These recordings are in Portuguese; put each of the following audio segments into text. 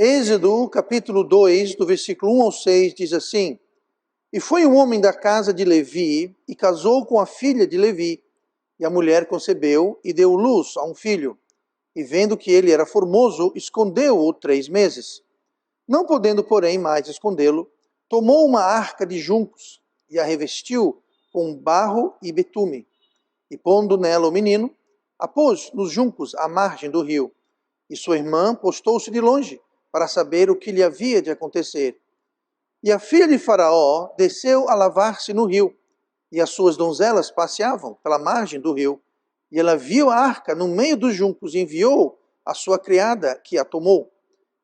Êxodo, capítulo 2, do versículo 1 ao 6, diz assim: E foi um homem da casa de Levi, e casou com a filha de Levi. E a mulher concebeu, e deu luz a um filho. E vendo que ele era formoso, escondeu-o 3 meses. Não podendo, porém, mais escondê-lo, tomou uma arca de juncos, e a revestiu com barro e betume. E pondo nela o menino, a pôs nos juncos à margem do rio. E sua irmã postou-se de longe, para saber o que lhe havia de acontecer. E a filha de Faraó desceu a lavar-se no rio, e as suas donzelas passeavam pela margem do rio. E ela viu a arca no meio dos juncos, e enviou a sua criada, que a tomou.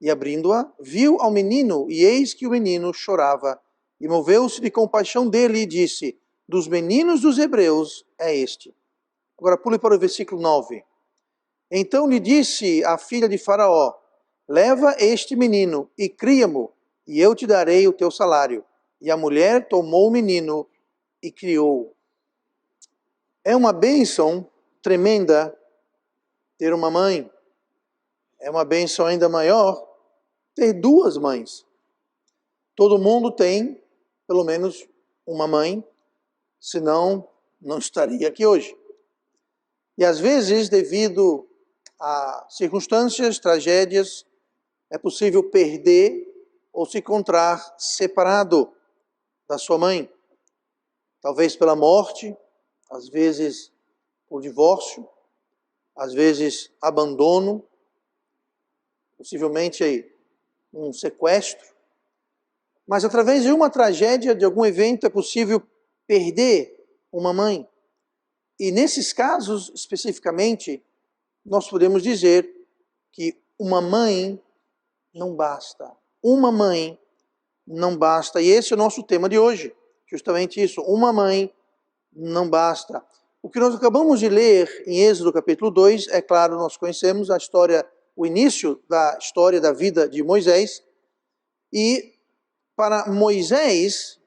E abrindo-a, viu ao menino, e eis que o menino chorava. E moveu-se de compaixão dele, e disse: Dos meninos dos hebreus é este. Agora pule para o versículo 9. Então lhe disse a filha de Faraó: Leva este menino e cria-mo, e eu te darei o teu salário. E a mulher tomou o menino e criou-o. É uma bênção tremenda ter uma mãe. É uma bênção ainda maior ter 2 mães. Todo mundo tem pelo menos uma mãe, senão não estaria aqui hoje. E às vezes, devido a circunstâncias, tragédias, é possível perder ou se encontrar separado da sua mãe. Talvez pela morte, às vezes por divórcio, às vezes abandono, possivelmente aí um sequestro. Mas através de uma tragédia, de algum evento, é possível perder uma mãe. E nesses casos, especificamente, nós podemos dizer que uma mãe não basta. Uma mãe não basta. E esse é o nosso tema de hoje. Justamente isso. Uma mãe não basta. O que nós acabamos de ler em Êxodo capítulo 2, é claro, nós conhecemos a história, o início da história da vida de Moisés. E para Moisés,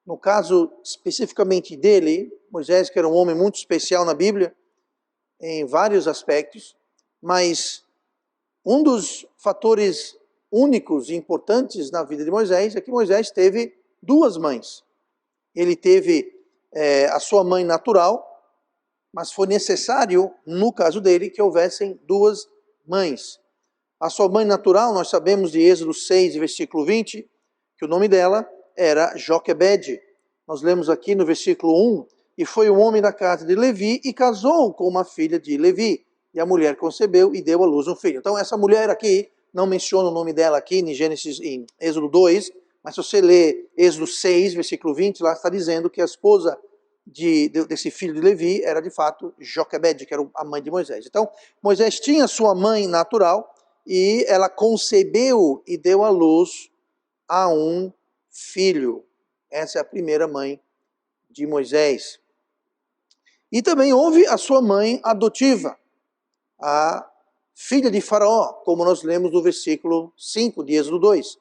no caso especificamente dele, Moisés, que era um homem muito especial na Bíblia, em vários aspectos, mas um dos fatores únicos e importantes na vida de Moisés é que Moisés teve 2 mães. Ele teve a sua mãe natural, mas foi necessário, no caso dele, que houvessem 2 mães. A sua mãe natural, nós sabemos de Êxodo 6, versículo 20, que o nome dela era Joquebede. Nós lemos aqui no versículo 1, e foi um homem da casa de Levi e casou com uma filha de Levi. E a mulher concebeu e deu à luz um filho. Então essa mulher aqui, não menciona o nome dela aqui em Êxodo 2, mas se você ler Êxodo 6, versículo 20, lá está dizendo que a esposa desse filho de Levi era de fato Joquebede, que era a mãe de Moisés. Então Moisés tinha sua mãe natural e ela concebeu e deu à luz a um filho. Essa é a primeira mãe de Moisés. E também houve a sua mãe adotiva, a filha de Faraó, como nós lemos no versículo 5 de Êxodo 2.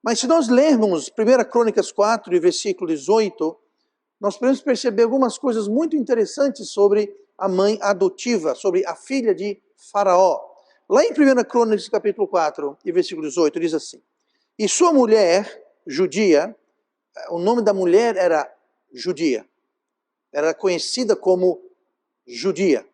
Mas se nós lermos 1 Crônicas 4, versículo 18, nós podemos perceber algumas coisas muito interessantes sobre a mãe adotiva, sobre a filha de Faraó. Lá em 1 Crônicas capítulo 4, versículo 18, diz assim: E sua mulher, judia, o nome da mulher era Judia, era conhecida como Judia.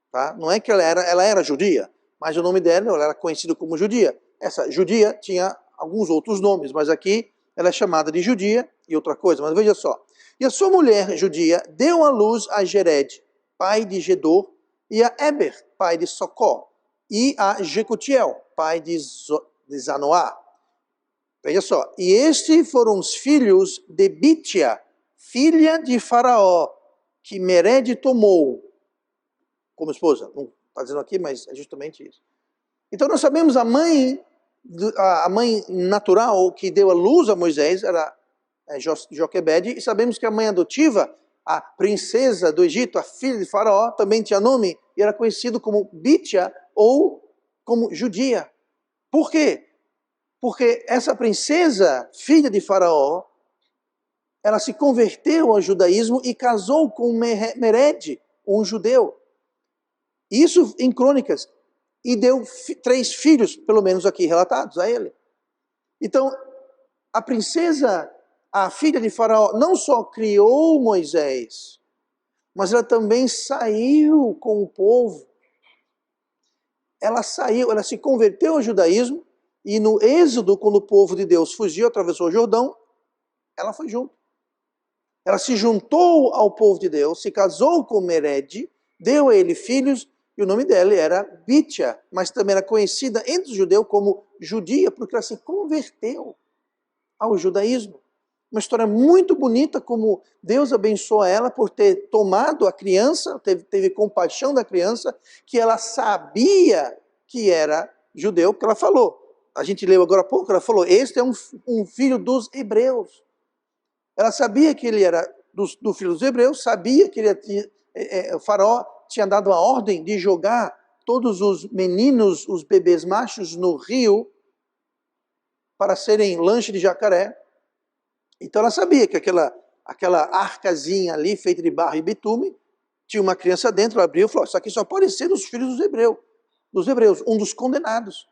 Tá? Não é que ela era judia, mas o nome dela, ela era conhecida como Judia. Essa Judia tinha alguns outros nomes, mas aqui ela é chamada de Judia e outra coisa. Mas veja só. E a sua mulher Judia deu à luz a Jered, pai de Gedor, e a Eber, pai de Socó, e a Jecutiel, pai de Zanoá. Veja só. E estes foram os filhos de Bitia, filha de Faraó, que Mered tomou como esposa. Não está dizendo aqui, mas é justamente isso. Então nós sabemos a mãe natural que deu a luz a Moisés era Joquebede, e sabemos que a mãe adotiva, a princesa do Egito, a filha de Faraó, também tinha nome e era conhecido como Bitia ou como Judia. Por quê? Porque essa princesa, filha de Faraó, ela se converteu ao judaísmo e casou com Mered, um judeu. Isso em Crônicas. e deu 3 filhos, pelo menos aqui relatados a ele. Então, a princesa, a filha de Faraó, não só criou Moisés, mas ela também saiu com o povo. Ela saiu, ela se converteu ao judaísmo, e no Êxodo, quando o povo de Deus fugiu, atravessou o Jordão, ela foi junto. Ela se juntou ao povo de Deus, se casou com Mered, deu a ele filhos, e o nome dela era Bitia, mas também era conhecida entre os judeus como judia, porque ela se converteu ao judaísmo. Uma história muito bonita, como Deus abençoa ela por ter tomado a criança, teve compaixão da criança, que ela sabia que era judeu, porque ela falou. A gente leu agora há pouco, ela falou, este é um filho dos hebreus. Ela sabia que ele era do filho dos hebreus, sabia que o faraó tinha dado a ordem de jogar todos os meninos, os bebês machos, no rio, para serem lanche de jacaré. Então ela sabia que aquela arcazinha ali, feita de barro e bitume, tinha uma criança dentro, ela abriu e falou, isso aqui só pode ser dos filhos dos hebreus, um dos condenados,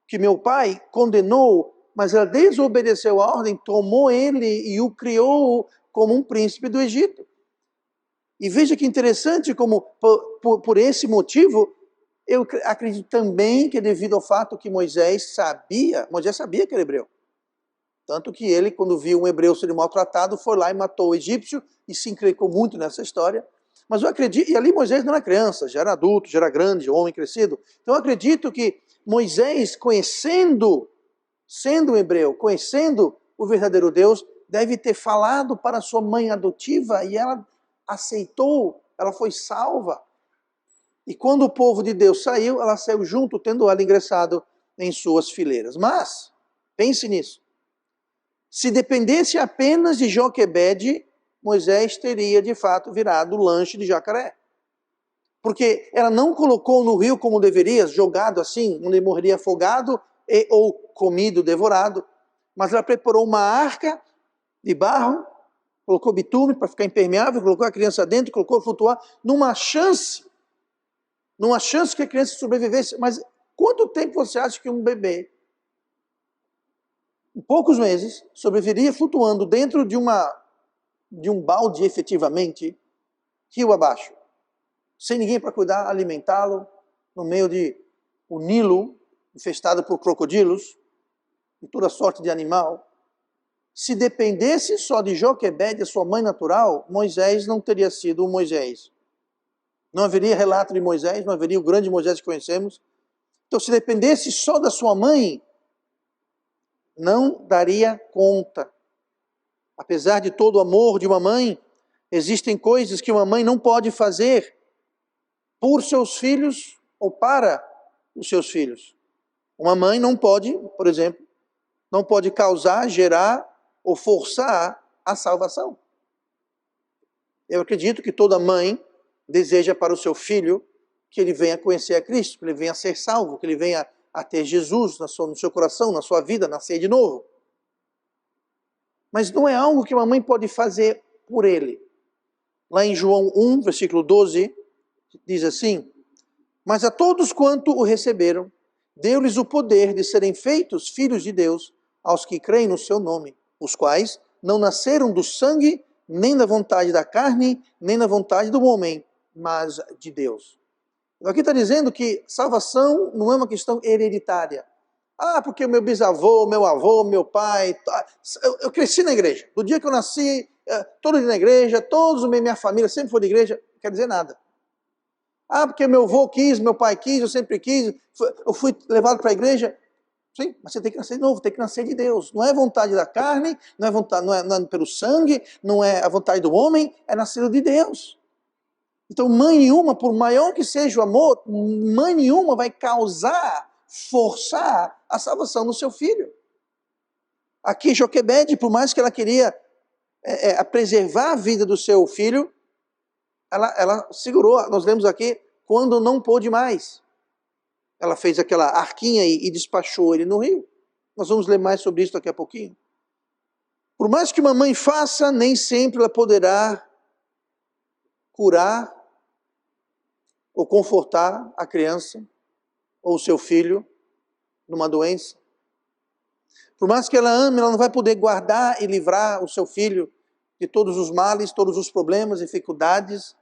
que meu pai condenou, mas ela desobedeceu a ordem, tomou ele e o criou como um príncipe do Egito. E veja que interessante como, por esse motivo, eu acredito também que é devido ao fato que Moisés sabia que era hebreu. Tanto que ele, quando viu um hebreu sendo maltratado, foi lá e matou o egípcio e se encrencou muito nessa história. Mas eu acredito, e ali Moisés não era criança, já era adulto, já era grande, homem crescido. Então eu acredito que Moisés, sendo um hebreu, conhecendo o verdadeiro Deus, deve ter falado para sua mãe adotiva e ela aceitou, ela foi salva. E quando o povo de Deus saiu, ela saiu junto, tendo ela ingressado em suas fileiras. Mas, pense nisso. Se dependesse apenas de Joquebede, Moisés teria de fato virado lanche de jacaré. Porque ela não colocou no rio como deveria, jogado assim, onde ele morreria afogado ou comido, devorado. Mas ela preparou uma arca de barro, colocou bitume para ficar impermeável, colocou a criança dentro, colocou flutuar, numa chance que a criança sobrevivesse. Mas quanto tempo você acha que um bebê, em poucos meses, sobreviveria flutuando dentro de um balde, efetivamente, rio abaixo, sem ninguém para cuidar, alimentá-lo, no meio de o Nilo, infestado por crocodilos e toda sorte de animal? Se dependesse só de Joquebede, a sua mãe natural, Moisés não teria sido o Moisés. Não haveria relato de Moisés, não haveria o grande Moisés que conhecemos. Então, se dependesse só da sua mãe, não daria conta. Apesar de todo o amor de uma mãe, existem coisas que uma mãe não pode fazer por seus filhos ou para os seus filhos. Uma mãe não pode, por exemplo, não pode causar, gerar ou forçar a salvação. Eu acredito que toda mãe deseja para o seu filho que ele venha conhecer a Cristo, que ele venha ser salvo, que ele venha a ter Jesus no seu coração, na sua vida, nascer de novo. Mas não é algo que uma mãe pode fazer por ele. Lá em João 1, versículo 12, diz assim, mas a todos quanto o receberam, deu-lhes o poder de serem feitos filhos de Deus, aos que creem no seu nome, os quais não nasceram do sangue, nem da vontade da carne, nem da vontade do homem, mas de Deus. Aqui está dizendo que salvação não é uma questão hereditária. Ah, porque meu bisavô, meu avô, meu pai... Eu cresci na igreja. Do dia que eu nasci, todo dia na igreja, minha família sempre foi de igreja. Não quer dizer nada. Ah, porque meu avô quis, meu pai quis, eu sempre quis. Eu fui levado para a igreja. Sim, mas você tem que nascer de novo, tem que nascer de Deus. Não é vontade da carne, não é pelo sangue, não é a vontade do homem, é nascido de Deus. Então, mãe nenhuma, por maior que seja o amor, mãe nenhuma vai forçar a salvação do seu filho. Aqui, Joquebede, por mais que ela queria preservar a vida do seu filho, ela segurou, nós lemos aqui, quando não pôde mais. Ela fez aquela arquinha e despachou ele no rio. Nós vamos ler mais sobre isso daqui a pouquinho. Por mais que uma mãe faça, nem sempre ela poderá curar ou confortar a criança ou o seu filho numa doença. Por mais que ela ame, ela não vai poder guardar e livrar o seu filho de todos os males, todos os problemas, dificuldades,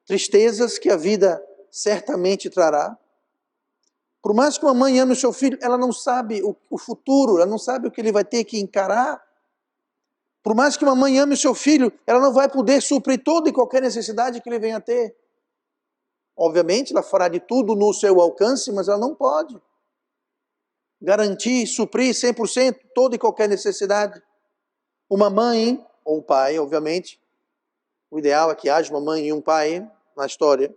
tristezas que a vida certamente trará. Por mais que uma mãe ame o seu filho, ela não sabe o futuro, ela não sabe o que ele vai ter que encarar. Por mais que uma mãe ame o seu filho, ela não vai poder suprir toda e qualquer necessidade que ele venha a ter. Obviamente, ela fará de tudo no seu alcance, mas ela não pode garantir, suprir 100% toda e qualquer necessidade. Uma mãe, ou um pai, obviamente, o ideal é que haja uma mãe e um pai na história,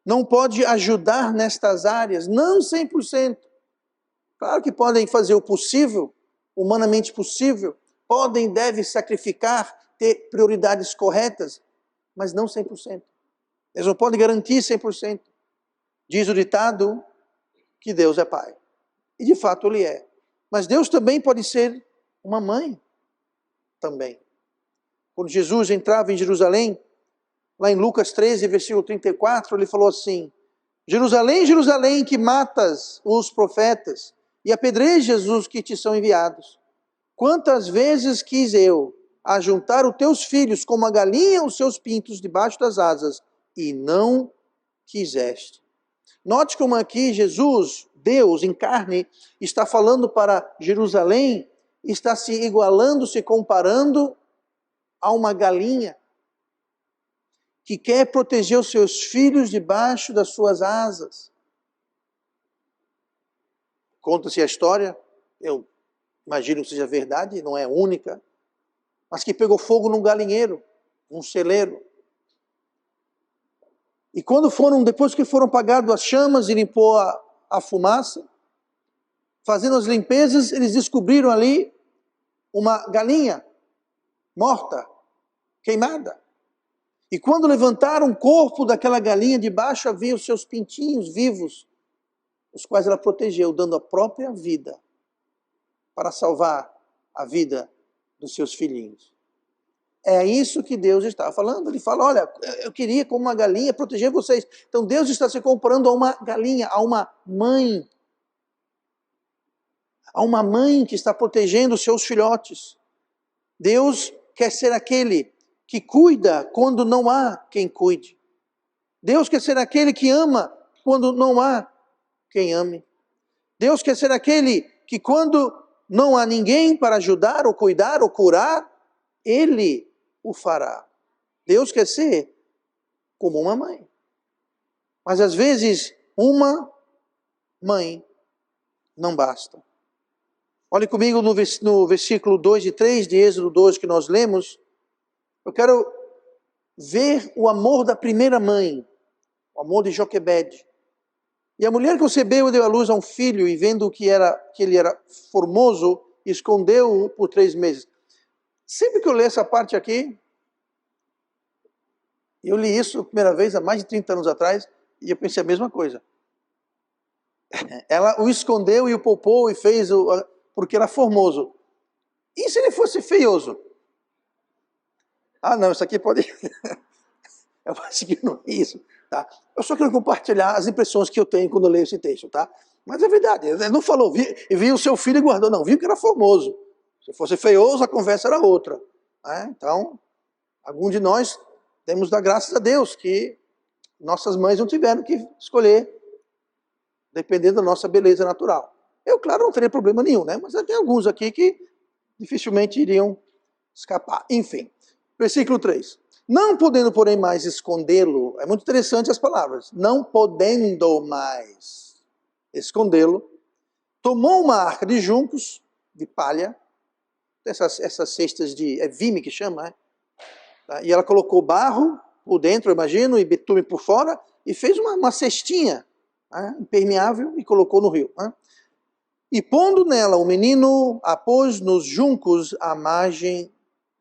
não pode ajudar nestas áreas, não 100%. Claro que podem fazer o possível, humanamente possível, podem e devem sacrificar, ter prioridades corretas, mas não 100%. Eles não podem garantir 100%. Diz o ditado que Deus é pai. E de fato Ele é. Mas Deus também pode ser uma mãe. Também. Quando Jesus entrava em Jerusalém, lá em Lucas 13, versículo 34, ele falou assim: Jerusalém, Jerusalém, que matas os profetas e apedrejas os que te são enviados. Quantas vezes quis eu ajuntar os teus filhos como a galinha os seus pintos debaixo das asas, e não quiseste. Note como aqui Jesus, Deus em carne, está falando para Jerusalém, está se igualando, se comparando a uma galinha que quer proteger os seus filhos debaixo das suas asas. Conta-se a história, eu imagino que seja verdade, não é única, mas que pegou fogo num galinheiro, num celeiro. E depois que foram apagadas as chamas e limpou a fumaça, fazendo as limpezas, eles descobriram ali uma galinha morta, queimada. E quando levantaram o corpo daquela galinha, debaixo havia os seus pintinhos vivos, os quais ela protegeu, dando a própria vida para salvar a vida dos seus filhinhos. É isso que Deus está falando. Ele fala, olha, eu queria como uma galinha proteger vocês. Então Deus está se comparando a uma galinha, a uma mãe. A uma mãe que está protegendo os seus filhotes. Deus quer ser aquele que cuida quando não há quem cuide. Deus quer ser aquele que ama quando não há quem ame. Deus quer ser aquele que quando não há ninguém para ajudar, ou cuidar, ou curar, Ele o fará. Deus quer ser como uma mãe. Mas às vezes, uma mãe não basta. Olhe comigo no versículo 2 e 3 de Êxodo 12 que nós lemos. Eu quero ver o amor da primeira mãe, o amor de Joquebede. E a mulher concebeu e deu à luz a um filho, e vendo que ele era formoso, escondeu-o por 3 meses. Sempre que eu leio essa parte aqui, eu li isso a primeira vez há mais de 30 anos atrás, e eu pensei a mesma coisa. Ela o escondeu e o poupou e fez porque era formoso. E se ele fosse feioso? Ah, não, isso aqui pode... Eu acho que não é isso, tá? Eu só quero compartilhar as impressões que eu tenho quando eu leio esse texto, tá? Mas é verdade, ele não falou, viu o seu filho e guardou, não, viu que era formoso. Se fosse feioso, a conversa era outra. Né? Então, algum de nós temos da graças a Deus que nossas mães não tiveram que escolher, dependendo da nossa beleza natural. Eu, claro, não teria problema nenhum, né? Mas tem alguns aqui que dificilmente iriam escapar. Enfim, versículo 3. Não podendo, porém, mais escondê-lo, é muito interessante as palavras, não podendo mais escondê-lo, tomou uma arca de juncos, de palha, essas cestas de vime que chama, né? E ela colocou barro por dentro, eu imagino, e betume por fora, e fez uma cestinha, né, impermeável, e colocou no rio. Né? E pondo nela o menino, a pôs nos juncos à margem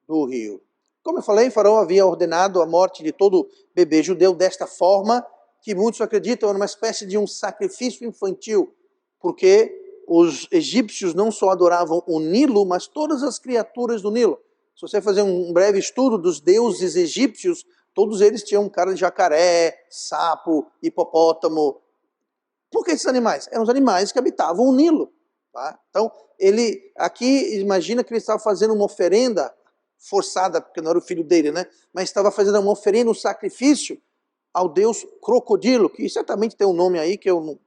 do rio. Como eu falei, Faraó havia ordenado a morte de todo bebê judeu desta forma, que muitos acreditam era uma espécie de um sacrifício infantil, porque os egípcios não só adoravam o Nilo, mas todas as criaturas do Nilo. Se você fazer um breve estudo dos deuses egípcios, todos eles tinham cara de jacaré, sapo, hipopótamo, Por que esses animais? Eram os animais que habitavam o Nilo. Tá? Então, ele aqui, imagina que ele estava fazendo uma oferenda forçada, porque não era o filho dele, né? Mas estava fazendo uma oferenda, um sacrifício ao deus crocodilo, que certamente tem um nome aí que eu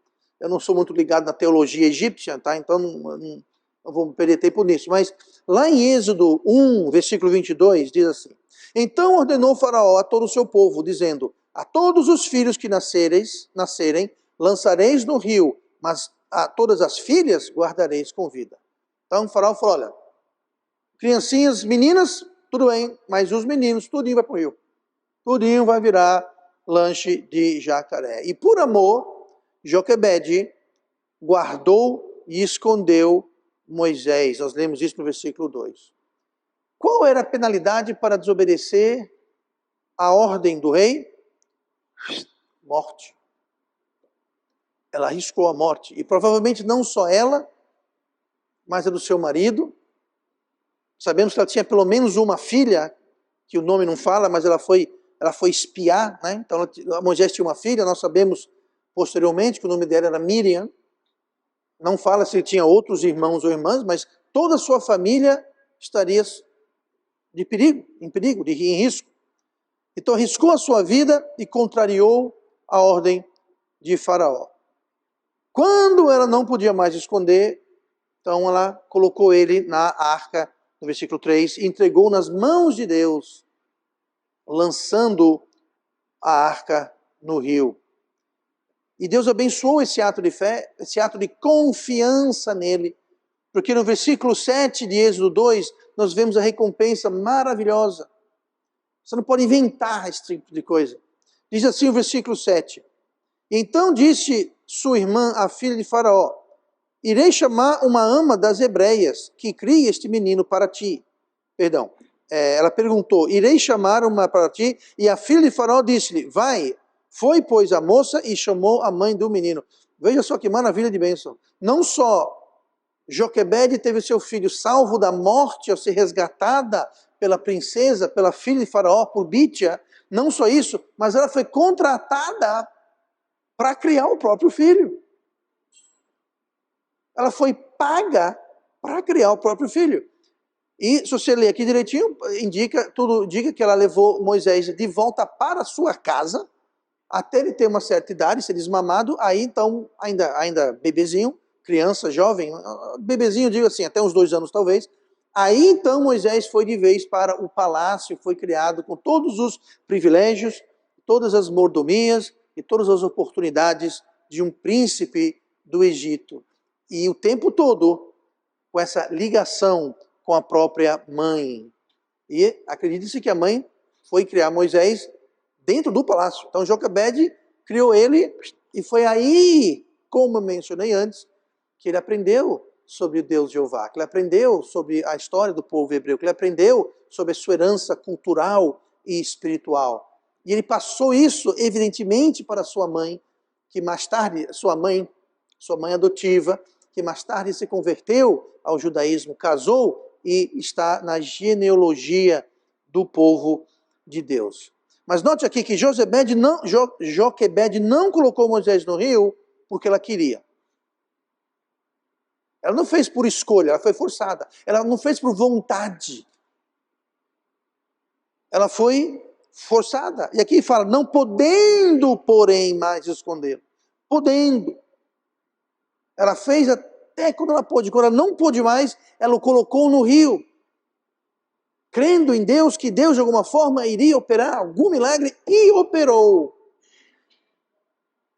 não sou muito ligado na teologia egípcia, tá? Então não vou me perder tempo nisso. Mas lá em Êxodo 1, versículo 22, diz assim: Então ordenou Faraó a todo o seu povo, dizendo: A todos os filhos que nascerem, lançareis no rio, mas a todas as filhas guardareis com vida. Então o Faraó falou: olha, criancinhas, meninas, tudo bem, mas os meninos, tudinho vai para o rio. Tudinho vai virar lanche de jacaré. E por amor, Joquebede guardou e escondeu Moisés. Nós lemos isso no versículo 2. Qual era a penalidade para desobedecer a ordem do rei? Morte. Ela arriscou a morte. E provavelmente não só ela, mas a do seu marido. Sabemos que ela tinha pelo menos uma filha, que o nome não fala, mas ela foi espiar, né? Então Moisés tinha uma filha, nós sabemos posteriormente que o nome dela era Miriam. Não fala se ele tinha outros irmãos ou irmãs, mas toda a sua família estaria em perigo, em risco. Então arriscou a sua vida e contrariou a ordem de Faraó. Quando ela não podia mais esconder, então ela colocou ele na arca, no versículo 3, e entregou nas mãos de Deus, lançando a arca no rio. E Deus abençoou esse ato de fé, esse ato de confiança nele, porque no versículo 7 de Êxodo 2, nós vemos a recompensa maravilhosa. Você não pode inventar esse tipo de coisa. Diz assim o versículo 7. Então disse sua irmã, a filha de Faraó: Irei chamar uma ama das hebreias, que crie este menino para ti. Perdão. Ela perguntou: Irei chamar uma para ti? E a filha de Faraó disse-lhe: Vai. Foi, pois, a moça e chamou a mãe do menino. Veja só que maravilha de bênção. Não só Joquebede teve seu filho salvo da morte ao ser resgatada pela princesa, pela filha de Faraó, por Bítia. Não só isso, mas ela foi contratada para criar o próprio filho. Ela foi paga para criar o próprio filho. E se você ler aqui direitinho, tudo indica que ela levou Moisés de volta para a sua casa, até ele ter uma certa idade, ser desmamado, aí então, ainda bebezinho, criança, jovem, bebezinho, digo assim, até uns 2 anos talvez. Aí então Moisés foi de vez para o palácio, foi criado com todos os privilégios, todas as mordomias e todas as oportunidades de um príncipe do Egito. E o tempo todo com essa ligação com a própria mãe. E acredite-se que a mãe foi criar Moisés dentro do palácio. Então Joquebede criou ele e foi aí, como eu mencionei antes, que ele aprendeu sobre o Deus Jeová, que ele aprendeu sobre a história do povo hebreu, que ele aprendeu sobre a sua herança cultural e espiritual. E ele passou isso, evidentemente, para sua mãe, que mais tarde, sua mãe adotiva, que mais tarde se converteu ao judaísmo, casou e está na genealogia do povo de Deus. Mas note aqui que Joquebede não colocou Moisés no rio porque ela queria. Ela não fez por escolha, ela foi forçada. Ela não fez por vontade. Ela foi forçada. E aqui fala, não podendo, porém, mais esconder. Podendo. Ela fez até quando ela pôde. Quando ela não pôde mais, ela o colocou no rio. Crendo em Deus, que Deus de alguma forma iria operar algum milagre, e operou.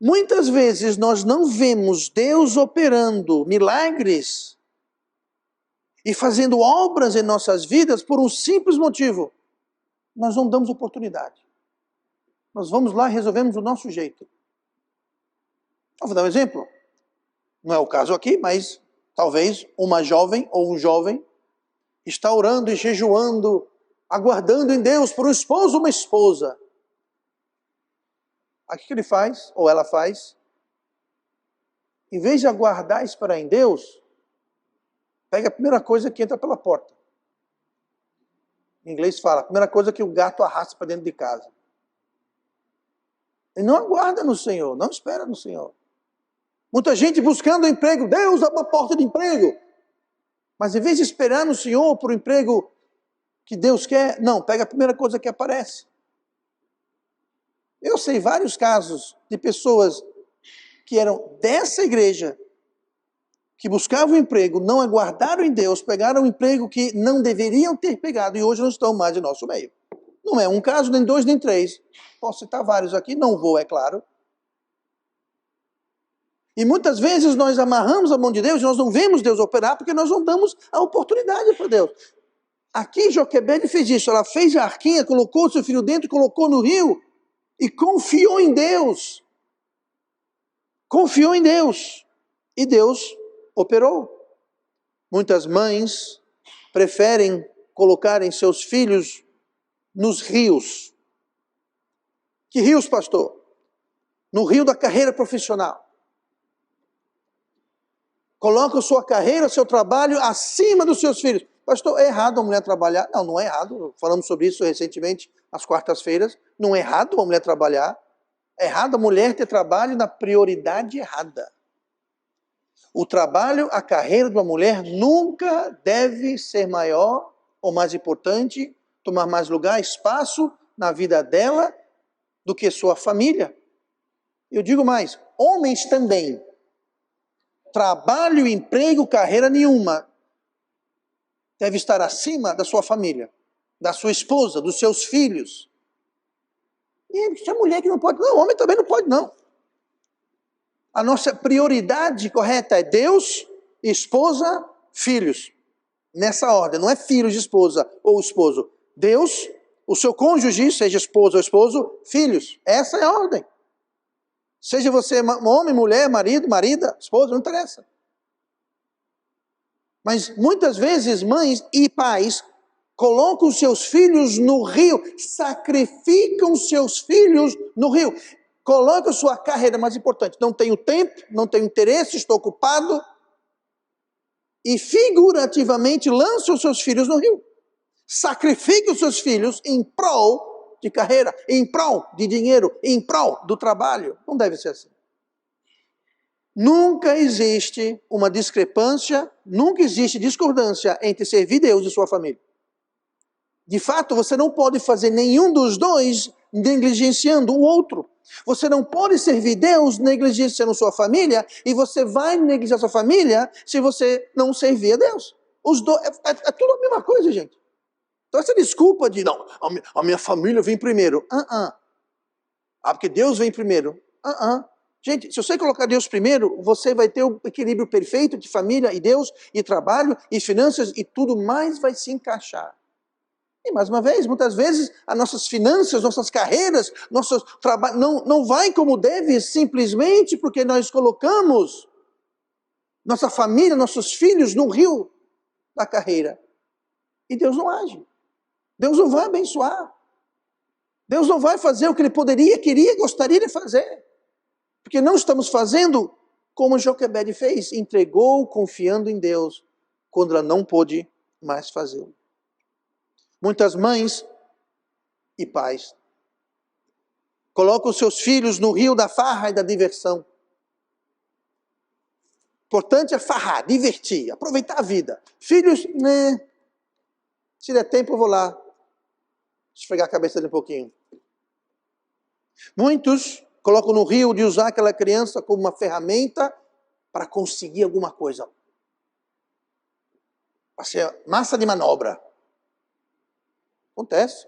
Muitas vezes nós não vemos Deus operando milagres e fazendo obras em nossas vidas por um simples motivo. Nós não damos oportunidade. Nós vamos lá e resolvemos do nosso jeito. Vou dar um exemplo. Não é o caso aqui, mas talvez uma jovem ou um jovem está orando e jejuando, aguardando em Deus por um esposo ou uma esposa. O que ele faz, ou ela faz? Em vez de aguardar e esperar em Deus, pega a primeira coisa que entra pela porta. Em inglês fala, a primeira coisa que o gato arrasta para dentro de casa. E não aguarda no Senhor, não espera no Senhor. Muita gente buscando emprego. Deus abre a porta de emprego. Mas em vez de esperar no Senhor por um emprego que Deus quer, não, pega a primeira coisa que aparece. Eu sei vários casos de pessoas que eram dessa igreja, que buscavam um emprego, não aguardaram em Deus, pegaram um emprego que não deveriam ter pegado e hoje não estão mais em nosso meio. Não é um caso, nem dois, nem três. Posso citar vários aqui, não vou, é claro. E muitas vezes nós amarramos a mão de Deus e nós não vemos Deus operar porque nós não damos a oportunidade para Deus. Aqui Joquebede fez isso, ela fez a arquinha, colocou seu filho dentro, colocou no rio e confiou em Deus. Confiou em Deus. E Deus operou. Muitas mães preferem colocarem seus filhos nos rios. Que rios, pastor? No rio da carreira profissional. Coloca sua carreira, seu trabalho acima dos seus filhos. Pastor, é errado a mulher trabalhar? Não, não é errado. Falamos sobre isso recentemente, às quartas-feiras. Não é errado a mulher trabalhar. É errado a mulher ter trabalho na prioridade errada. O trabalho, a carreira de uma mulher nunca deve ser maior ou mais importante, tomar mais lugar, espaço na vida dela do que sua família. Eu digo mais, homens também. Trabalho, emprego, carreira nenhuma deve estar acima da sua família, da sua esposa, dos seus filhos. E se a mulher que não pode, não, o homem também não pode, não. A nossa prioridade correta é Deus, esposa, filhos. Nessa ordem, não é filhos de esposa ou esposo. Deus, o seu cônjuge, seja esposa ou esposo, filhos. Essa é a ordem. Seja você homem, mulher, marido, marida, esposa, não interessa. Mas muitas vezes mães e pais colocam seus filhos no rio, sacrificam seus filhos no rio. Colocam sua carreira mais importante. Não tenho tempo, não tenho interesse, estou ocupado. E figurativamente lançam seus filhos no rio. Sacrificam seus filhos em prol de carreira, em prol de dinheiro, em prol do trabalho. Não deve ser assim. Nunca existe uma discrepância, nunca existe discordância entre servir Deus e sua família. De fato, você não pode fazer nenhum dos dois negligenciando o outro. Você não pode servir Deus negligenciando sua família e você vai negligenciar sua família se você não servir a Deus. Os dois, é tudo a mesma coisa, gente. Então essa desculpa de, não, a minha família vem primeiro. Porque Deus vem primeiro. Gente, se você colocar Deus primeiro, você vai ter o equilíbrio perfeito de família e Deus, e trabalho, e finanças, e tudo mais vai se encaixar. E mais uma vez, muitas vezes, as nossas finanças, nossas carreiras, nossos trabalhos, não vai como deve simplesmente porque nós colocamos nossa família, nossos filhos no rio da carreira. E Deus não age. Deus não vai abençoar. Deus não vai fazer o que Ele poderia, queria, gostaria de fazer. Porque não estamos fazendo como Joquebede fez. Entregou confiando em Deus quando ela não pôde mais fazê-lo. Muitas mães e pais colocam seus filhos no rio da farra e da diversão. Importante é farrar, divertir, aproveitar a vida. Filhos, né? Se der tempo eu vou lá esfregar a cabeça dele um pouquinho. Muitos colocam no rio de usar aquela criança como uma ferramenta para conseguir alguma coisa. Para ser massa de manobra. Acontece.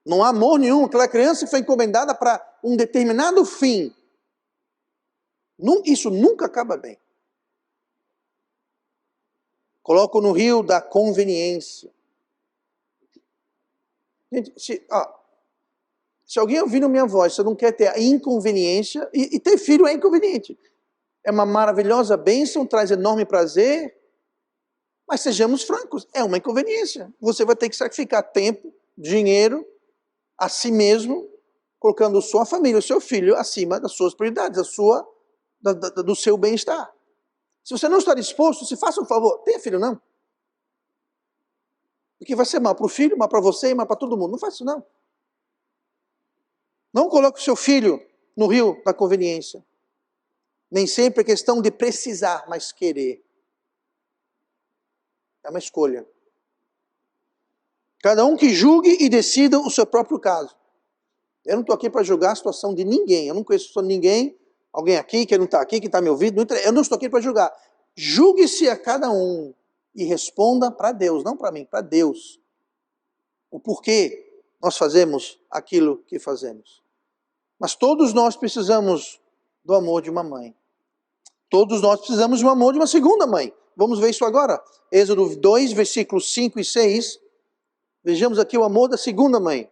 Não há amor nenhum. Aquela criança foi encomendada para um determinado fim. Isso nunca acaba bem. Colocam no rio da conveniência. Gente, se alguém ouvir a minha voz, você não quer ter a inconveniência, e ter filho é inconveniente. É uma maravilhosa bênção, traz enorme prazer, mas sejamos francos, é uma inconveniência. Você vai ter que sacrificar tempo, dinheiro, a si mesmo, colocando sua família, o seu filho, acima das suas prioridades, do seu bem-estar. Se você não está disposto, se faça um favor, tenha filho não. Porque vai ser mal para o filho, mal para você e mal para todo mundo. Não faça isso não. Não coloque o seu filho no rio da conveniência. Nem sempre é questão de precisar, mas querer. É uma escolha. Cada um que julgue e decida o seu próprio caso. Eu não estou aqui para julgar a situação de ninguém. Eu não conheço ninguém, alguém aqui que não está aqui, que está me ouvindo. Eu não estou aqui para julgar. Julgue-se a cada um e responda para Deus, não para mim, para Deus. O porquê nós fazemos aquilo que fazemos. Mas todos nós precisamos do amor de uma mãe. Todos nós precisamos do amor de uma segunda mãe. Vamos ver isso agora. Êxodo 2, versículos 5 e 6. Vejamos aqui o amor da segunda mãe.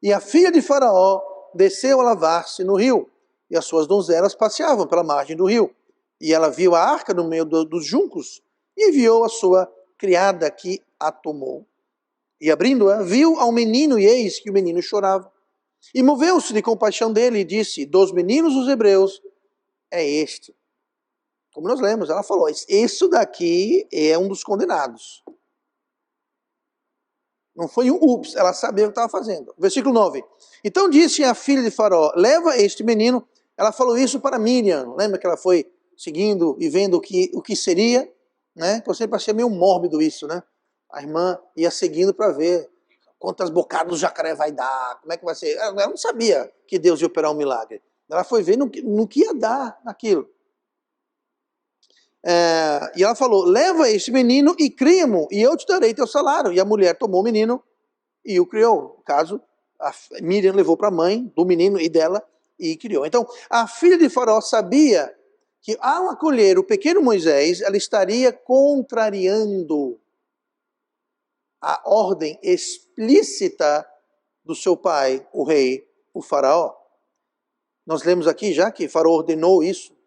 E a filha de Faraó desceu a lavar-se no rio, e as suas donzelas passeavam pela margem do rio. E ela viu a arca no meio dos juncos, e enviou a sua criada, que a tomou. E abrindo-a, viu ao menino, e eis que o menino chorava. E moveu-se de compaixão dele, e disse: dos meninos dos hebreus é este. Como nós lemos, ela falou: isso daqui é um dos condenados. Não foi um ups, ela sabia o que estava fazendo. Versículo 9. Então disse a filha de Faraó: leva este menino. Ela falou isso para Miriam. Lembra que ela foi seguindo e vendo o que seria? Né? Eu sempre achei meio mórbido isso, né? A irmã ia seguindo para ver quantas bocadas o jacaré vai dar, como é que vai ser. Ela não sabia que Deus ia operar um milagre. Ela foi ver no que ia dar naquilo. E ela falou: leva este menino e cria-mo, e eu te darei teu salário. E a mulher tomou o menino e o criou. No caso, a Miriam levou para a mãe do menino e dela e criou. Então, a filha de Faraó sabia que ao acolher o pequeno Moisés, ela estaria contrariando a ordem explícita do seu pai, o rei, o Faraó. Nós lemos aqui já que Faraó ordenou isso.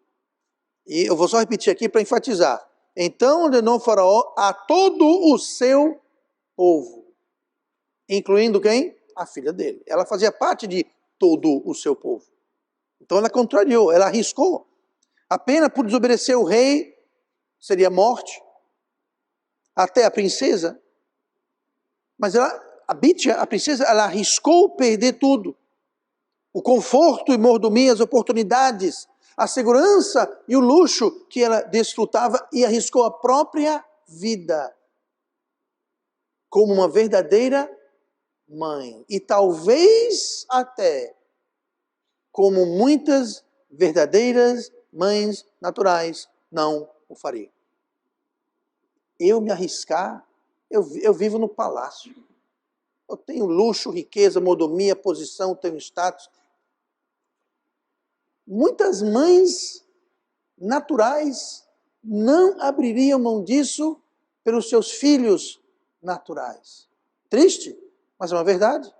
E eu vou só repetir aqui para enfatizar. Então ordenou Faraó a todo o seu povo, incluindo quem? A filha dele. Ela fazia parte de todo o seu povo. Então ela contrariou, ela arriscou. A pena por desobedecer o rei seria morte. Até a princesa. Mas a Bítia, a princesa, ela arriscou perder tudo. O conforto e mordomia, as oportunidades, a segurança e o luxo que ela desfrutava, e arriscou a própria vida como uma verdadeira mãe. E talvez até como muitas verdadeiras mães naturais não o fariam. Eu me arriscar, eu vivo no palácio. Eu tenho luxo, riqueza, mordomia, posição, tenho status. Muitas mães naturais não abririam mão disso pelos seus filhos naturais. Triste, mas é uma verdade.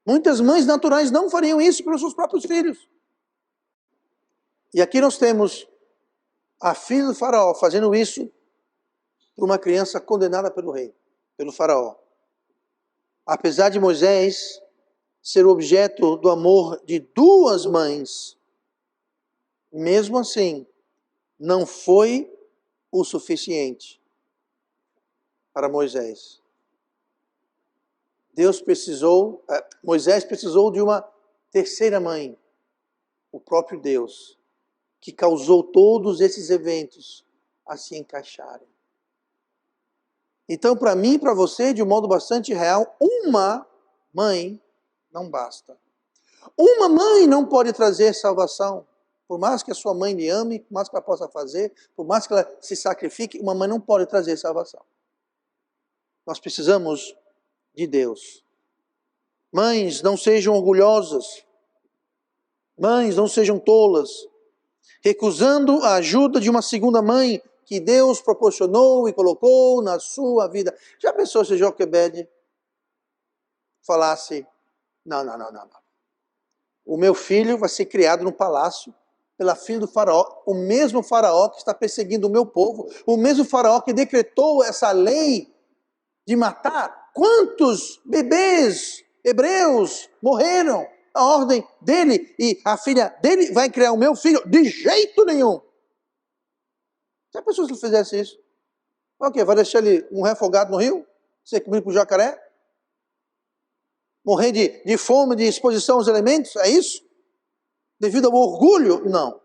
Muitas mães naturais não fariam isso pelos seus próprios filhos. E aqui nós temos a filha do Faraó fazendo isso por uma criança condenada pelo rei, pelo Faraó. Apesar de Moisés ser o objeto do amor de duas mães, mesmo assim, não foi o suficiente para Moisés. Moisés precisou de uma terceira mãe, o próprio Deus, que causou todos esses eventos a se encaixarem. Então, para mim e para você, de um modo bastante real, uma mãe não basta. Uma mãe não pode trazer salvação. Por mais que a sua mãe lhe ame, por mais que ela possa fazer, por mais que ela se sacrifique, uma mãe não pode trazer salvação. Nós precisamos de Deus. Mães, não sejam orgulhosas. Mães, não sejam tolas. Recusando a ajuda de uma segunda mãe que Deus proporcionou e colocou na sua vida. Já pensou se Joquebede falasse: não. O meu filho vai ser criado no palácio pela filha do Faraó, o mesmo Faraó que está perseguindo o meu povo, o mesmo Faraó que decretou essa lei de matar. Quantos bebês hebreus morreram? A ordem dele, e a filha dele vai criar o meu filho? De jeito nenhum. Se a pessoa fizesse isso, o quê? Vai deixar ele um refogado no rio? Ser comido por jacaré? Morrer de fome, de exposição aos elementos? É isso? Devido ao orgulho? Não.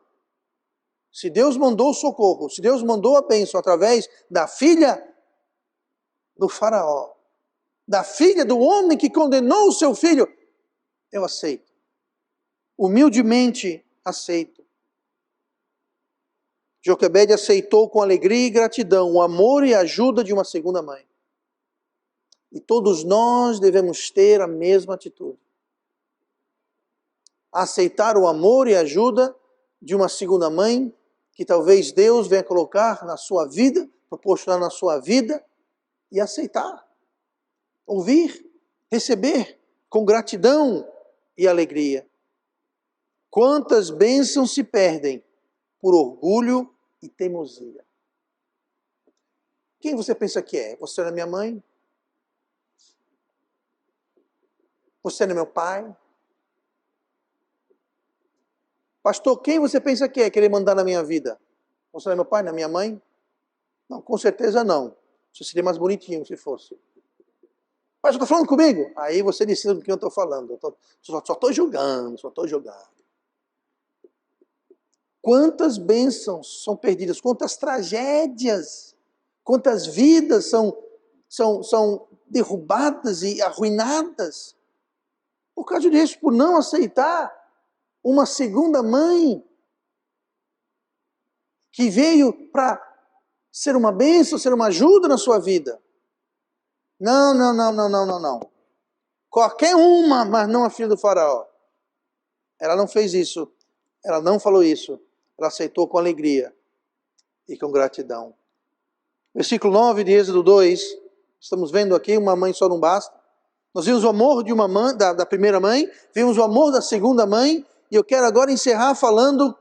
Se Deus mandou o socorro, se Deus mandou a bênção através da filha do faraó, da filha do homem que condenou o seu filho, eu aceito. Humildemente aceito. Joquebede aceitou com alegria e gratidão o amor e a ajuda de uma segunda mãe. E todos nós devemos ter a mesma atitude. Aceitar o amor e a ajuda de uma segunda mãe que talvez Deus venha colocar na sua vida, proporcionar na sua vida, e aceitar, ouvir, receber com gratidão e alegria. Quantas bênçãos se perdem por orgulho e teimosia. Quem você pensa que é? Você é minha mãe? Você é meu pai? Pastor, quem você pensa que é querer mandar na minha vida? Você é meu pai, na minha mãe? Não, com certeza não. Você seria mais bonitinho se fosse. Mas você está falando comigo? Aí você decide do que eu estou falando. Só estou julgando, só estou julgando. Quantas bênçãos são perdidas, quantas tragédias, quantas vidas são derrubadas e arruinadas por causa disso, por não aceitar uma segunda mãe que veio para ser uma bênção, ser uma ajuda na sua vida. Não. Qualquer uma, mas não a filha do faraó. Ela não fez isso, ela não falou isso. Ela aceitou com alegria e com gratidão. Versículo 9 de Êxodo 2, estamos vendo aqui, uma mãe só não basta. Nós vimos o amor de uma mãe, da primeira mãe, vimos o amor da segunda mãe, e eu quero agora encerrar falando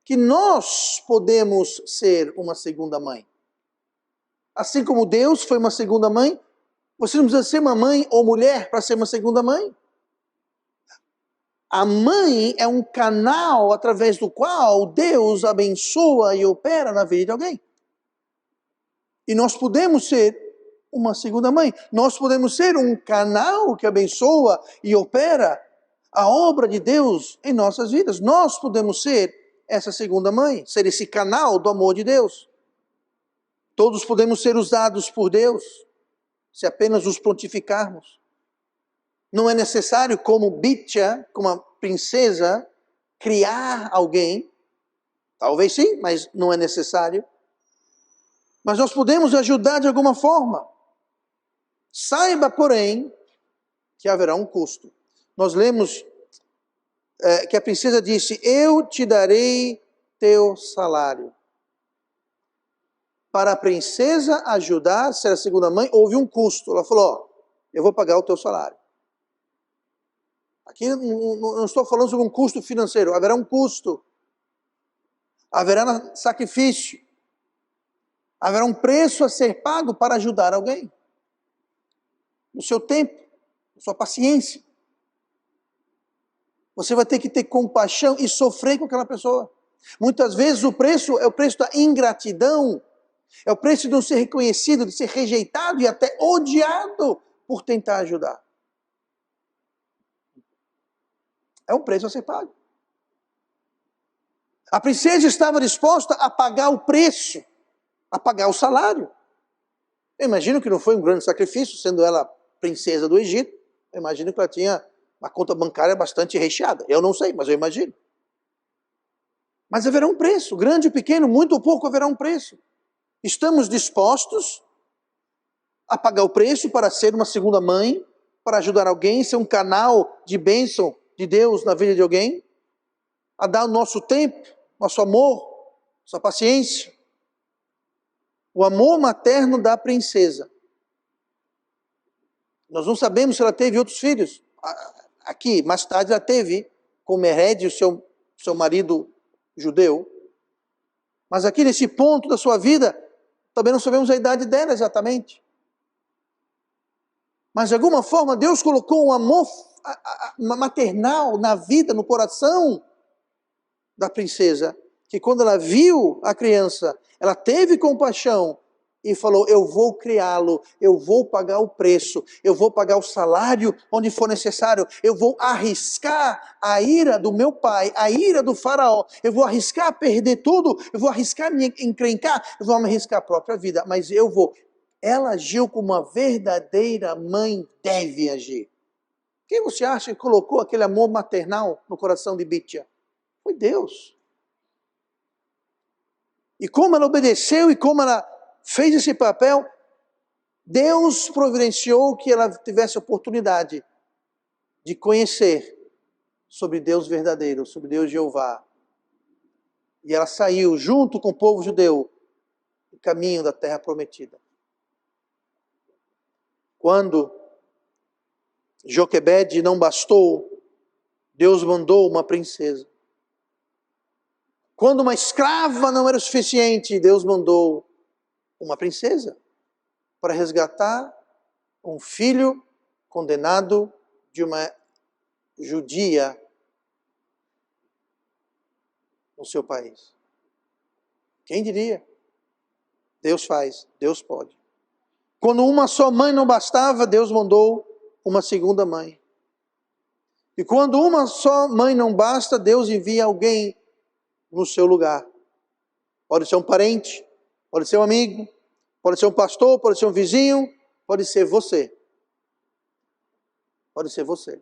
que nós podemos ser uma segunda mãe. Assim como Deus foi uma segunda mãe, você não precisa ser uma mãe ou mulher para ser uma segunda mãe. A mãe é um canal através do qual Deus abençoa e opera na vida de alguém. E nós podemos ser uma segunda mãe. Nós podemos ser um canal que abençoa e opera a obra de Deus em nossas vidas. Nós podemos ser essa segunda mãe, ser esse canal do amor de Deus. Todos podemos ser usados por Deus, se apenas nos prontificarmos. Não é necessário, como Bitya, como a princesa, criar alguém. Talvez sim, mas não é necessário. Mas nós podemos ajudar de alguma forma. Saiba, porém, que haverá um custo. Nós lemos que a princesa disse, eu te darei teu salário. Para a princesa ajudar a ser a segunda mãe, houve um custo. Ela falou, eu vou pagar o teu salário. Aqui não estou falando sobre um custo financeiro, haverá um custo. Haverá sacrifício. Haverá um preço a ser pago para ajudar alguém. No seu tempo, na sua paciência. Você vai ter que ter compaixão e sofrer com aquela pessoa. Muitas vezes o preço é o preço da ingratidão. É o preço de não ser reconhecido, de ser rejeitado e até odiado por tentar ajudar. É um preço a ser pago. A princesa estava disposta a pagar o preço, a pagar o salário. Eu imagino que não foi um grande sacrifício, sendo ela princesa do Egito. Eu imagino que ela tinha uma conta bancária bastante recheada. Eu não sei, mas eu imagino. Mas haverá um preço, grande ou pequeno, muito ou pouco haverá um preço. Estamos dispostos a pagar o preço para ser uma segunda mãe, para ajudar alguém, ser um canal de bênção de Deus na vida de alguém, a dar o nosso tempo, nosso amor, nossa paciência. O amor materno da princesa. Nós não sabemos se ela teve outros filhos. Aqui, mais tarde ela teve, com Mered, o seu marido judeu. Mas aqui nesse ponto da sua vida, também não sabemos a idade dela exatamente. Mas de alguma forma Deus colocou um amor maternal na vida, no coração da princesa, que quando ela viu a criança, ela teve compaixão e falou, eu vou criá-lo, eu vou pagar o preço, eu vou pagar o salário onde for necessário, eu vou arriscar a ira do meu pai, a ira do faraó, eu vou arriscar perder tudo, eu vou arriscar me encrencar, eu vou me arriscar a própria vida, mas eu vou. Ela agiu como uma verdadeira mãe deve agir. Quem você acha que colocou aquele amor maternal no coração de Bítia? Foi Deus. E como ela obedeceu e como ela fez esse papel, Deus providenciou que ela tivesse oportunidade de conhecer sobre Deus verdadeiro, sobre Deus Jeová. E ela saiu junto com o povo judeu no caminho da terra prometida. Quando Joquebede não bastou, Deus mandou uma princesa. Quando uma escrava não era o suficiente, Deus mandou uma princesa para resgatar um filho condenado de uma judia no seu país. Quem diria? Deus faz, Deus pode. Quando uma só mãe não bastava, Deus mandou uma segunda mãe. E quando uma só mãe não basta, Deus envia alguém no seu lugar. Pode ser um parente, pode ser um amigo, pode ser um pastor, pode ser um vizinho, pode ser você. Pode ser você.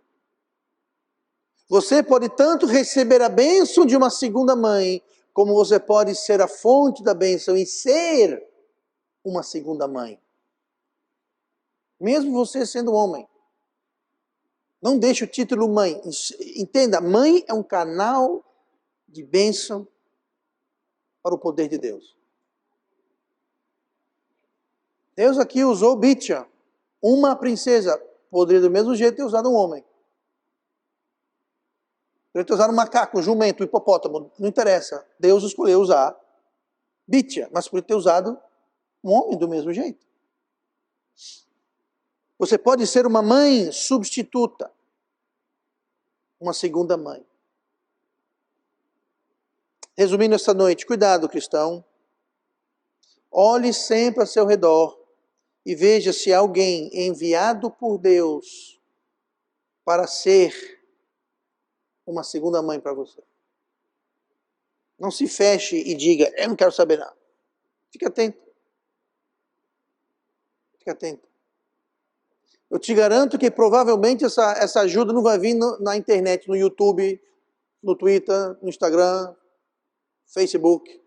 Você pode tanto receber a bênção de uma segunda mãe, como você pode ser a fonte da bênção e ser uma segunda mãe. Mesmo você sendo homem. Não deixe o título mãe. Entenda, mãe é um canal de bênção para o poder de Deus. Deus aqui usou Bítia, uma princesa. Poderia do mesmo jeito ter usado um homem. Poderia ter usado um macaco, um jumento, um hipopótamo. Não interessa. Deus escolheu usar Bítia, mas poderia ter usado um homem do mesmo jeito. Você pode ser uma mãe substituta. Uma segunda mãe. Resumindo esta noite, cuidado, cristão. Olhe sempre a seu redor e veja se há alguém enviado por Deus para ser uma segunda mãe para você. Não se feche e diga, eu não quero saber nada. Fique atento. Fique atento. Eu te garanto que provavelmente essa ajuda não vai vir na internet, no YouTube, no Twitter, no Instagram, Facebook.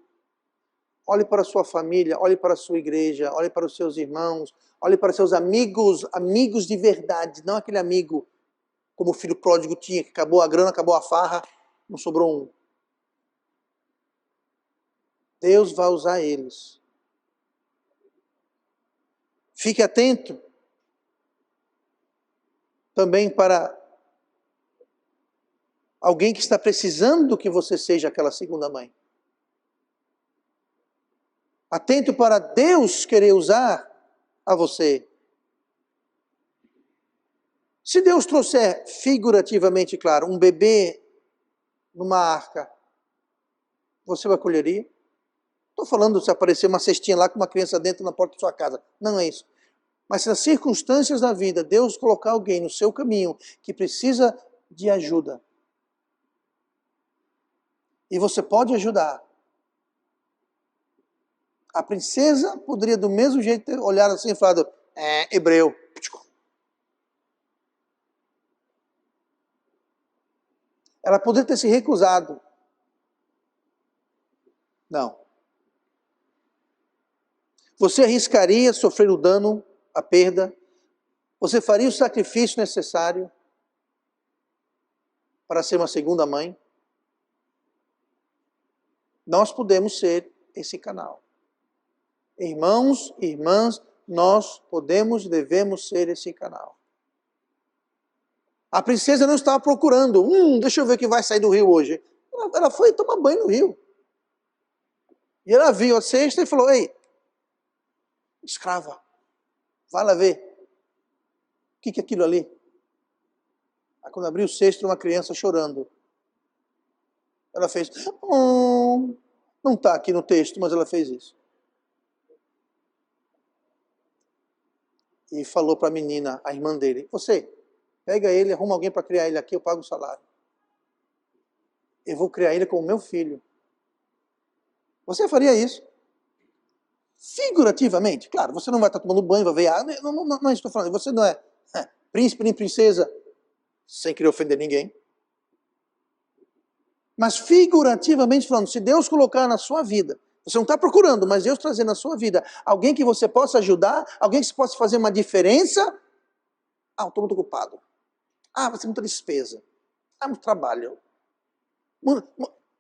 Olhe para a sua família, olhe para a sua igreja, olhe para os seus irmãos, olhe para os seus amigos, amigos de verdade, não aquele amigo como o filho pródigo tinha, que acabou a grana, acabou a farra, não sobrou um. Deus vai usar eles. Fique atento também para alguém que está precisando que você seja aquela segunda mãe. Atento para Deus querer usar a você. Se Deus trouxer figurativamente, claro, um bebê numa arca, você o acolheria? Estou falando se aparecer uma cestinha lá com uma criança dentro na porta da sua casa. Não é isso. Mas se nas circunstâncias da vida Deus colocar alguém no seu caminho que precisa de ajuda, e você pode ajudar, a princesa poderia do mesmo jeito ter olhado assim e falado, hebreu. Ela poderia ter se recusado. Não. Você arriscaria sofrer o dano, a perda? Você faria o sacrifício necessário para ser uma segunda mãe? Nós podemos ser esse canal. Irmãos e irmãs, nós podemos e devemos ser esse canal. A princesa não estava procurando, deixa eu ver o que vai sair do rio hoje. Ela foi tomar banho no rio. E ela viu a cesta e falou, ei, escrava, vai lá ver. O que é aquilo ali? Aí quando abriu o cesto, uma criança chorando. Ela fez, não está aqui no texto, mas ela fez isso. e falou para a menina, a irmã dele, você, pega ele, arruma alguém para criar ele aqui, eu pago o salário. Eu vou criar ele como meu filho. Você faria isso? Figurativamente, claro, você não vai estar tomando banho, vai ver, não estou falando, você não é príncipe nem princesa, sem querer ofender ninguém. Mas figurativamente falando, se Deus colocar na sua vida, você não está procurando, mas Deus trazer na sua vida alguém que você possa ajudar, alguém que possa fazer uma diferença, eu estou muito ocupado. Vai ser muita despesa. Muito trabalho.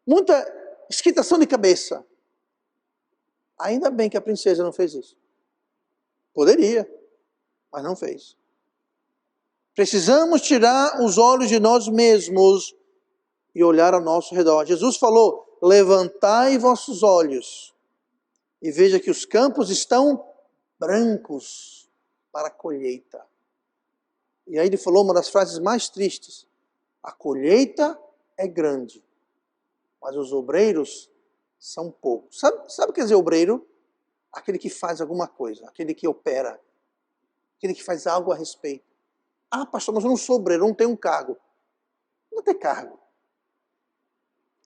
Muita esquentação de cabeça. Ainda bem que a princesa não fez isso. Poderia, mas não fez. Precisamos tirar os olhos de nós mesmos e olhar ao nosso redor. Jesus falou, levantai vossos olhos e veja que os campos estão brancos para a colheita. E aí ele falou uma das frases mais tristes. A colheita é grande, mas os obreiros são poucos. Sabe o que quer dizer obreiro? Aquele que faz alguma coisa, aquele que opera, aquele que faz algo a respeito. Pastor, mas eu não sou obreiro, eu não tenho um cargo. Não tem cargo.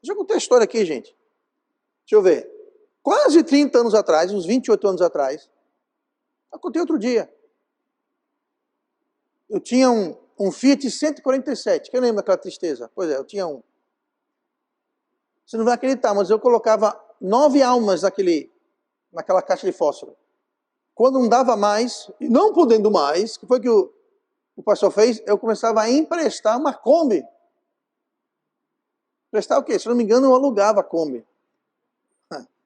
Já contei a história aqui, gente. Deixa eu ver. Quase 30 anos atrás, uns 28 anos atrás, eu contei outro dia. Eu tinha um Fiat 147. Quem lembra daquela tristeza? Pois é, eu tinha um. Você não vai acreditar, mas eu colocava 9 almas naquela caixa de fósforo. Quando não dava mais, e não podendo mais, o que foi que o pastor fez? Eu começava a emprestar uma Kombi. Emprestar o quê? Se não me engano, eu alugava a Kombi.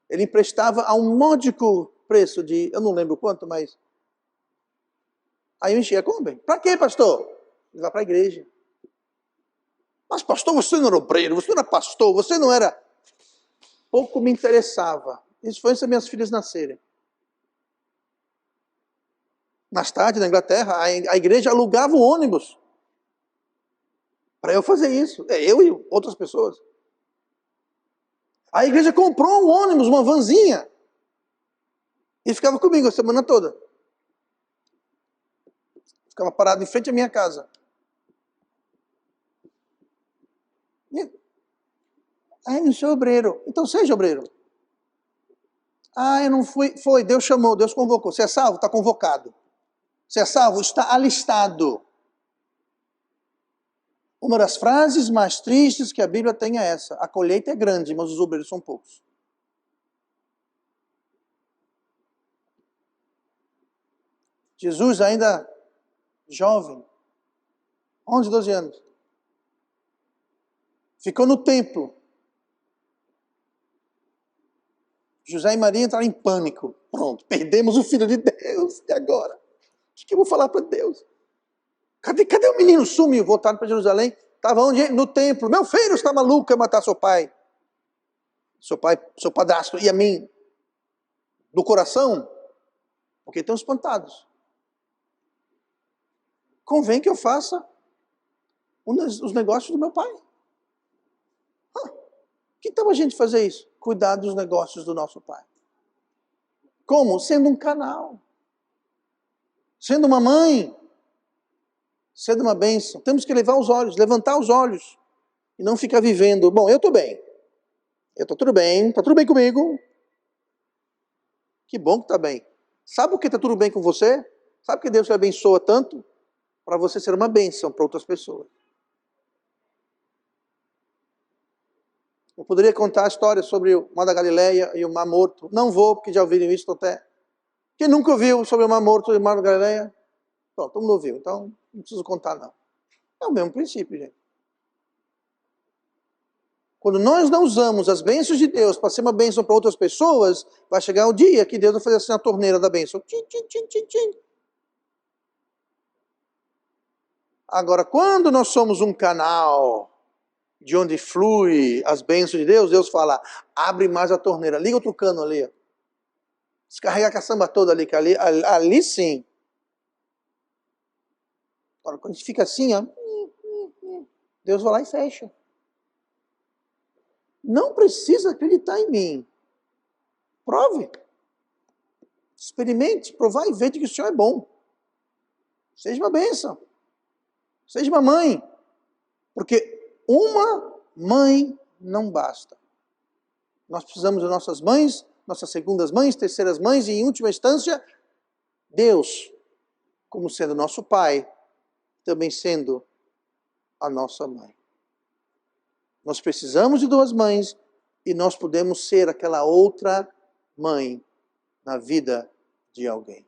Ele emprestava a um módico preço de, eu não lembro quanto, mas... Aí eu enchia a Kombi. Para quê, pastor? Levar para a igreja. Mas pastor, você não era obreiro, você não era pastor, você não era... Pouco me interessava. Isso foi antes das minhas filhas nascerem. Mais tarde, na Inglaterra, a igreja alugava o ônibus para eu fazer isso. Eu e outras pessoas. A igreja comprou um ônibus, uma vanzinha, e ficava comigo a semana toda. Ficava parado em frente à minha casa. Eu não sou obreiro. Então seja obreiro. Eu não fui. Foi, Deus chamou, Deus convocou. Você é salvo? Está convocado. Você é salvo? Está alistado. Uma das frases mais tristes que a Bíblia tem é essa. A colheita é grande, mas os obreiros são poucos. Jesus ainda jovem, 11, 12 anos, ficou no templo. José e Maria entraram em pânico. Pronto, perdemos o Filho de Deus. E agora? O que eu vou falar para Deus? Cadê o menino? Sumiu, voltaram para Jerusalém. Estava onde? No templo. Meu filho está maluco, quer matar seu pai. Seu padrasto. E a mim? Do coração? Porque estão espantados. Convém que eu faça os negócios do meu pai. Que tal a gente fazer isso? Cuidar dos negócios do nosso pai. Como? Sendo um canal. Sendo uma mãe. Sendo uma bênção. Temos que levar os olhos, levantar os olhos. E não ficar vivendo. Bom, eu estou bem. Eu estou tudo bem. Está tudo bem comigo. Que bom que está bem. Sabe por que está tudo bem com você? Sabe por que Deus te abençoa tanto? Para você ser uma bênção para outras pessoas. Eu poderia contar a história sobre o Mar da Galileia e o Mar Morto. Não vou, porque já ouviram isso até. Quem nunca ouviu sobre o Mar Morto e o Mar da Galileia? Pronto, todo mundo ouviu, então não preciso contar não. É o mesmo princípio, gente. Quando nós não usamos as bênçãos de Deus para ser uma bênção para outras pessoas, vai chegar o dia que Deus vai fazer assim a torneira da bênção. Tchim, tchim, tchim, tchim, tchim. Agora, quando nós somos um canal de onde flui as bênçãos de Deus, Deus fala, abre mais a torneira, liga outro cano ali. Ó. Descarrega a caçamba toda ali, que ali sim. Agora, quando a gente fica assim, ó, Deus vai lá e fecha. Não precisa acreditar em mim. Prove. Experimente, provar e veja que o Senhor é bom. Seja uma bênção. Seja uma mãe. Porque uma mãe não basta. Nós precisamos das nossas mães, nossas segundas mães, terceiras mães e, em última instância, Deus, como sendo nosso Pai, também sendo a nossa mãe. Nós precisamos de duas mães e nós podemos ser aquela outra mãe na vida de alguém.